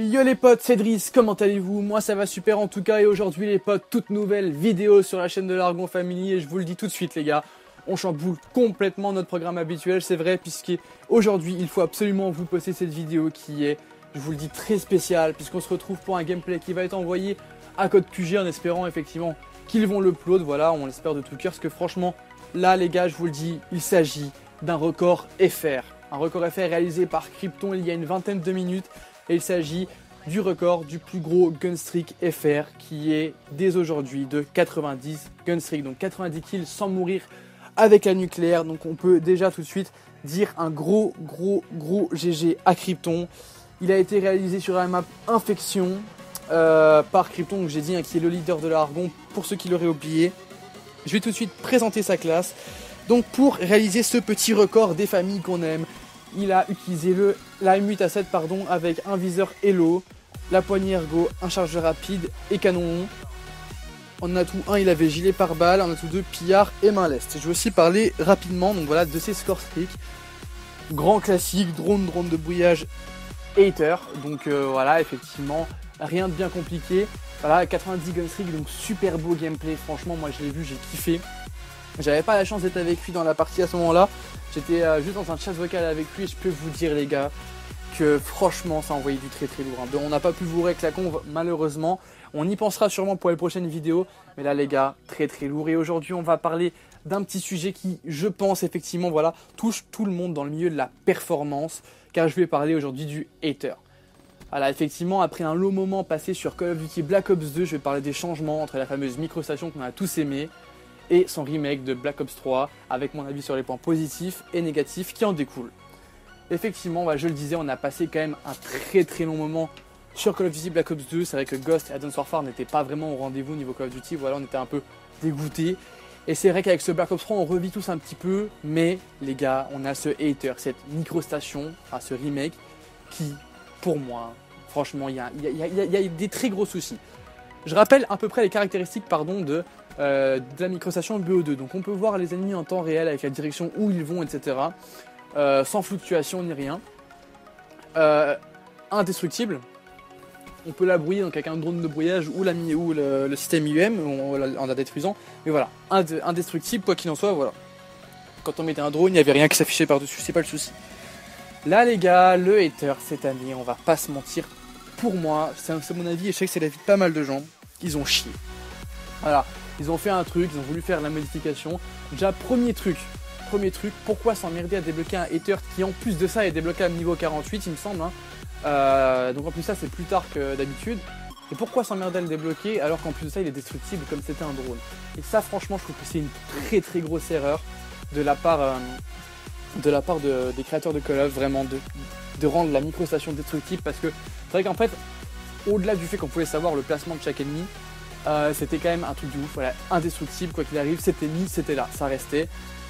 Yo les potes, c'est Driss, comment allez-vous? Moi ça va super en tout cas, et aujourd'hui les potes, toute nouvelle vidéo sur la chaîne de l'Argon Family, et je vous le dis tout de suite les gars, on chamboule complètement notre programme habituel, c'est vrai, puisqu'aujourd'hui il faut absolument vous poster cette vidéo qui est, je vous le dis, très spéciale, puisqu'on se retrouve pour un gameplay qui va être envoyé à Code QG en espérant effectivement qu'ils vont l'upload, voilà, on l'espère de tout cœur, parce que franchement, là les gars, je vous le dis, il s'agit d'un record FR. Un record FR réalisé par Krypton il y a une vingtaine de minutes. Et il s'agit du record du plus gros gunstreak FR qui est dès aujourd'hui de 90 gunstreak. Donc 90 kills sans mourir avec la nucléaire. Donc on peut déjà tout de suite dire un gros GG à Krypton. Il a été réalisé sur la map Infection par Krypton, donc j'ai dit, qui est le leader de l'Argon pour ceux qui l'auraient oublié. Je vais tout de suite présenter sa classe. Donc pour réaliser ce petit record des familles qu'on aime, il a utilisé la M8A7 avec un viseur Hello, la poignée ergo, un chargeur rapide et canon. En atout 1, il avait gilet pare-balles, en atout 2, pillard et main leste. Je vais aussi parler rapidement donc voilà, de ses score streaks. Grand classique, drone de brouillage hater. Donc voilà, effectivement, rien de bien compliqué. Voilà, 90 gunstreak, donc super beau gameplay. Franchement, moi je l'ai vu, j'ai kiffé. J'avais pas la chance d'être avec lui dans la partie à ce moment-là. J'étais juste dans un chat vocal avec lui et je peux vous dire les gars que franchement ça a envoyé du très lourd. On n'a pas pu vous la con malheureusement. On y pensera sûrement pour les prochaines vidéos. Mais là les gars, très lourd. Et aujourd'hui on va parler d'un petit sujet qui, je pense effectivement, voilà, touche tout le monde dans le milieu de la performance. Car je vais parler aujourd'hui du hater. Voilà, effectivement, après un long moment passé sur Call of Duty Black Ops 2, je vais parler des changements entre la fameuse microstation qu'on a tous aimé et son remake de Black Ops 3, avec mon avis sur les points positifs et négatifs qui en découlent. Effectivement, je le disais, on a passé quand même un très long moment sur Call of Duty Black Ops 2. C'est vrai que Ghost et Advanced Warfare n'étaient pas vraiment au rendez-vous niveau Call of Duty, voilà, on était un peu dégoûtés. Et c'est vrai qu'avec ce Black Ops 3, on revit tous un petit peu, mais les gars, on a ce hater, cette microstation, ce remake, qui, pour moi, franchement, il y a des très gros soucis. Je rappelle à peu près les caractéristiques de la microstation BO2. Donc on peut voir les ennemis en temps réel avec la direction où ils vont, etc. Sans fluctuation ni rien. Indestructible. On peut la brouiller donc avec un drone de brouillage ou le système IUM en la détruisant. Mais voilà, indestructible quoi qu'il en soit, voilà. Quand on mettait un drone, il n'y avait rien qui s'affichait par-dessus, c'est pas le souci. Là les gars, le hater cette année, on va pas se mentir, pour moi, c'est mon avis et je sais que c'est l'avis de pas mal de gens, ils ont chié. Voilà, ils ont fait un truc, ils ont voulu faire la modification. Déjà, premier truc, pourquoi s'emmerder à débloquer un hater qui en plus de ça est débloquable niveau 48 il me semble. Donc en plus ça c'est plus tard que d'habitude. Et pourquoi s'emmerder à le débloquer alors qu'en plus de ça il est destructible comme c'était un drone. Et ça franchement je trouve que c'est une très grosse erreur de la part des créateurs de Call of, vraiment de rendre la microstation destructible, parce que c'est vrai qu'en fait, au-delà du fait qu'on pouvait savoir le placement de chaque ennemi, c'était quand même un truc de ouf, voilà, indestructible, quoi qu'il arrive, c'était mis, c'était là, ça restait.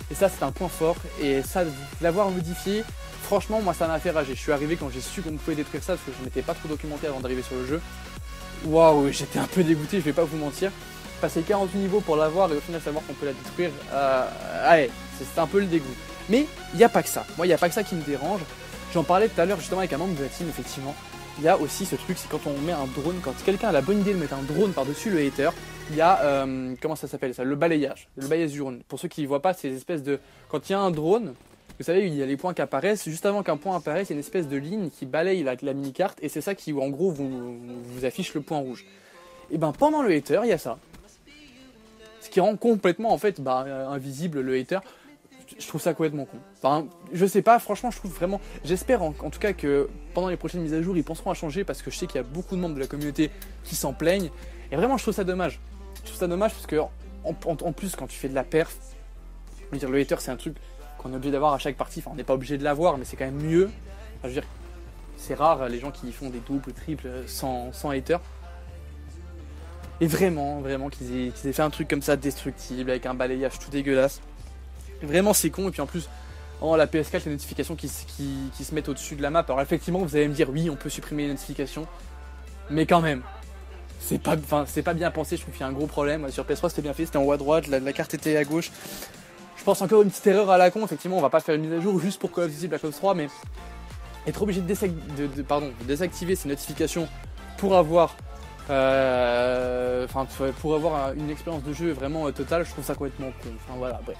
Et ça c'est un point fort, et ça, l'avoir modifié, franchement moi ça m'a fait rager. Je suis arrivé quand j'ai su qu'on pouvait détruire ça, parce que je m'étais pas trop documenté avant d'arriver sur le jeu. Waouh, j'étais un peu dégoûté, je vais pas vous mentir. Passer 48 niveaux pour l'avoir et au final savoir qu'on peut la détruire, allez, c'est un peu le dégoût. Mais il n'y a pas que ça, moi il n'y a pas que ça qui me dérange. J'en parlais tout à l'heure justement avec un membre de la team, effectivement. Il y a aussi ce truc, c'est quand on met un drone, quand quelqu'un a la bonne idée de mettre un drone par-dessus le hater, il y a, comment ça s'appelle ça, le balayage du drone. Pour ceux qui ne voient pas, c'est des espèces de... Quand il y a un drone, vous savez, il y a les points qui apparaissent, juste avant qu'un point apparaisse, il y a une espèce de ligne qui balaye la mini-carte, et c'est ça qui, en gros, vous affiche le point rouge. Et ben pendant le hater, il y a ça. Ce qui rend complètement, en fait, invisible le hater. Je trouve ça complètement con. Enfin, je sais pas, franchement, je trouve vraiment... J'espère en tout cas que pendant les prochaines mises à jour, ils penseront à changer, parce que je sais qu'il y a beaucoup de membres de la communauté qui s'en plaignent. Et vraiment, je trouve ça dommage. Je trouve ça dommage parce que, en plus, quand tu fais de la perf, je veux dire, le hater, c'est un truc qu'on est obligé d'avoir à chaque partie. Enfin, on n'est pas obligé de l'avoir, mais c'est quand même mieux. Enfin, je veux dire, c'est rare les gens qui font des doubles, triples sans hater. Et vraiment qu'ils aient fait un truc comme ça destructible, avec un balayage tout dégueulasse. Vraiment c'est con, et puis en plus la PS4, les notifications qui se mettent au-dessus de la map. Alors effectivement vous allez me dire oui on peut supprimer les notifications, mais quand même c'est pas bien pensé, je trouve qu'il y a un gros problème. Sur PS3 c'était bien fait, c'était en haut à droite, la carte était à gauche. Je pense encore une petite erreur à la con, effectivement on va pas faire une mise à jour juste pour Call of Duty Black Ops 3, mais être obligé de, de désactiver ces notifications pour avoir, pour avoir une expérience de jeu vraiment totale, je trouve ça complètement con. Enfin voilà, bref.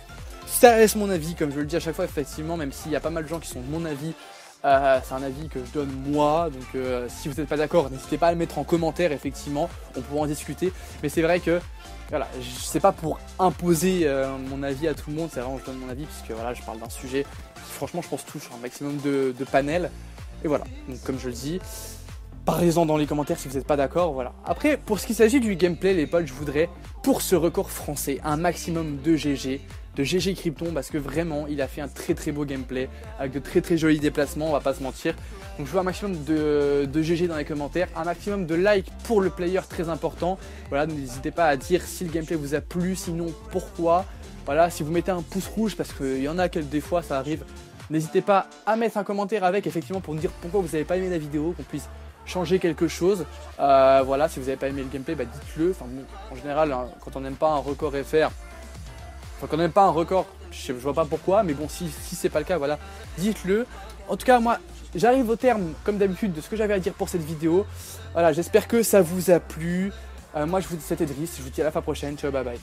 Ça reste mon avis, comme je le dis à chaque fois, effectivement, même s'il y a pas mal de gens qui sont de mon avis, c'est un avis que je donne moi, donc si vous n'êtes pas d'accord, n'hésitez pas à le mettre en commentaire, effectivement, on pourra en discuter. Mais c'est vrai que, voilà, c'est pas pour imposer mon avis à tout le monde, c'est vraiment je donne mon avis, puisque voilà, je parle d'un sujet qui franchement je pense touche un maximum de panels. Et voilà, donc comme je le dis, parlez-en dans les commentaires si vous n'êtes pas d'accord, voilà. Après, pour ce qui s'agit du gameplay, les potes, je voudrais, pour ce record français, un maximum de GG Krypton, parce que vraiment, il a fait un très très beau gameplay, avec de très très jolis déplacements, on va pas se mentir. Donc je veux un maximum de GG dans les commentaires, un maximum de likes pour le player, très important. Voilà, n'hésitez pas à dire si le gameplay vous a plu, sinon pourquoi. Voilà, si vous mettez un pouce rouge, parce qu'il y en a des fois ça arrive, n'hésitez pas à mettre un commentaire avec, effectivement, pour me dire pourquoi vous n'avez pas aimé la vidéo, qu'on puisse changer quelque chose. Voilà, si vous n'avez pas aimé le gameplay, bah dites-le. Enfin bon, en général, hein, quand on n'aime pas un record FR, enfin quand on n'aime pas un record, je vois pas pourquoi, mais bon, si c'est pas le cas, voilà, dites-le. En tout cas, moi, j'arrive au terme, comme d'habitude, de ce que j'avais à dire pour cette vidéo. Voilà, j'espère que ça vous a plu. Moi, je vous dis, c'était Driss, je vous dis à la fois prochaine, ciao, bye bye.